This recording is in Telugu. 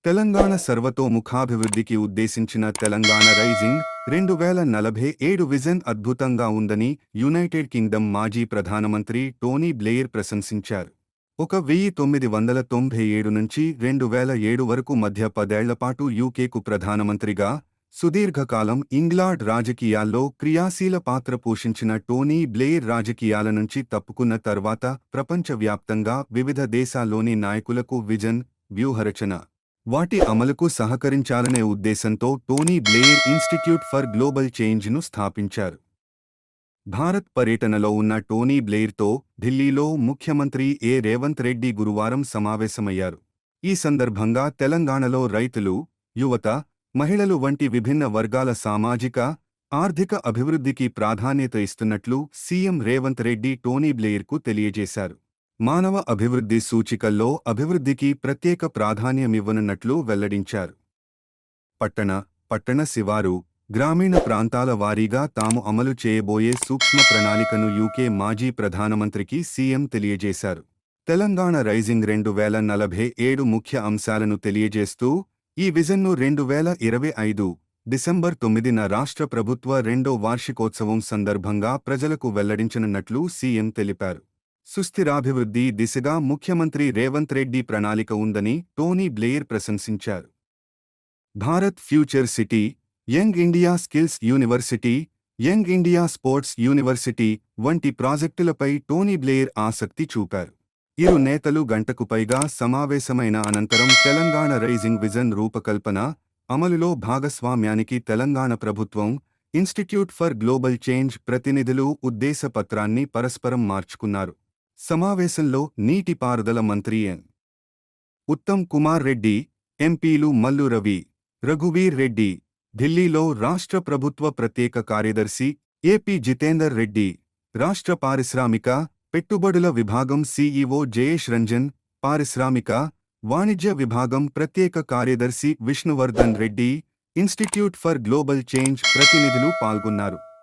తెలంగాణ సర్వతోముఖాభివృద్ధికి ఉద్దేశించిన తెలంగాణ రైజింగ్ 2047 విజన్ అద్భుతంగా ఉందని యునైటెడ్ కింగ్డమ్ మాజీ ప్రధానమంత్రి టోనీ బ్లెయిర్ ప్రశంసించారు. 1997 నుంచి 2007 వరకు మధ్య 10 ఏళ్లపాటు యూకేకు ప్రధానమంత్రిగా, సుదీర్ఘకాలం ఇంగ్లాండ్ రాజకీయాల్లో క్రియాశీల పాత్ర పోషించిన టోనీ బ్లెయిర్ రాజకీయాల నుంచి తప్పుకున్న తర్వాత ప్రపంచవ్యాప్తంగా వివిధ దేశాల్లోని నాయకులకు విజన్, వ్యూహరచన, వాటి అమలుకు సహకరించాలనే ఉద్దేశంతో Tony Blair Institute for Global చేంజ్ను స్థాపించారు. భారత్ పర్యటనలో ఉన్న టోనీ బ్లెయిర్తో ఢిల్లీలో ముఖ్యమంత్రి రేవంత్ రెడ్డి గురువారం సమావేశమయ్యారు. ఈ సందర్భంగా తెలంగాణలో రైతులు, యువత, మహిళలు వంటి విభిన్న వర్గాల సామాజిక, ఆర్థిక అభివృద్ధికి ప్రాధాన్యత ఇస్తున్నట్లు సీఎం రేవంత్ రెడ్డి టోనీ బ్లెయిర్కు తెలియజేశారు. మానవ అభివృద్ధి సూచికల్లో అభివృద్ధికి ప్రత్యేక ప్రాధాన్యమివ్వనున్నట్లు వెల్లడించారు. పట్టణ శివారు, గ్రామీణ ప్రాంతాల వారీగా తాము అమలు చేయబోయే సూక్ష్మ ప్రణాళికను యూకే మాజీ ప్రధానమంత్రికి సీఎం తెలియజేశారు. తెలంగాణ రైజింగ్ 2047 ముఖ్య అంశాలను తెలియజేస్తూ ఈ విజన్ను 2025 డిసెంబర్ 9న రాష్ట్ర ప్రభుత్వ 2వ వార్షికోత్సవం సందర్భంగా ప్రజలకు వెల్లడించనున్నట్లు సీఎం తెలిపారు. సుస్థిరాభివృద్ధి దిశగా ముఖ్యమంత్రి రేవంత్ రెడ్డి ప్రణాళిక ఉందని టోనీ బ్లెయిర్ ప్రశంసించారు. Bharat future city, young India skills university, young India sports university వంటి ప్రాజెక్టులపై టోనీ బ్లెయిర్ ఆసక్తి చూపారు. ఇరు నేతలు గంటకు పైగా సమావేశమైన అనంతరం తెలంగాణ రైజింగ్ విజన్ రూపకల్పన, అమలులో భాగస్వామ్యానికి తెలంగాణ ప్రభుత్వం, ఇన్స్టిట్యూట్ ఫర్ గ్లోబల్ చేంజ్ ప్రతినిధులు ఉద్దేశపత్రాన్ని పరస్పరం మార్చుకున్నారు. సమావేశంలో నీటిపారుదల మంత్రి ఎన్. ఉత్తమ్ కుమార్ రెడ్డి, ఎంపీలు మల్లు రవి, రఘువీర్ రెడ్డి, ఢిల్లీలో రాష్ట్ర ప్రభుత్వ ప్రత్యేక కార్యదర్శి ఏపీ జితేందర్ రెడ్డి, రాష్ట్ర పారిశ్రామిక, పెట్టుబడుల విభాగం సీఈఓ జయేష్ రంజన్, పారిశ్రామిక, వాణిజ్య విభాగం ప్రత్యేక కార్యదర్శి Vishnuvardhan Reddy, institute for global change ప్రతినిధులు పాల్గొన్నారు.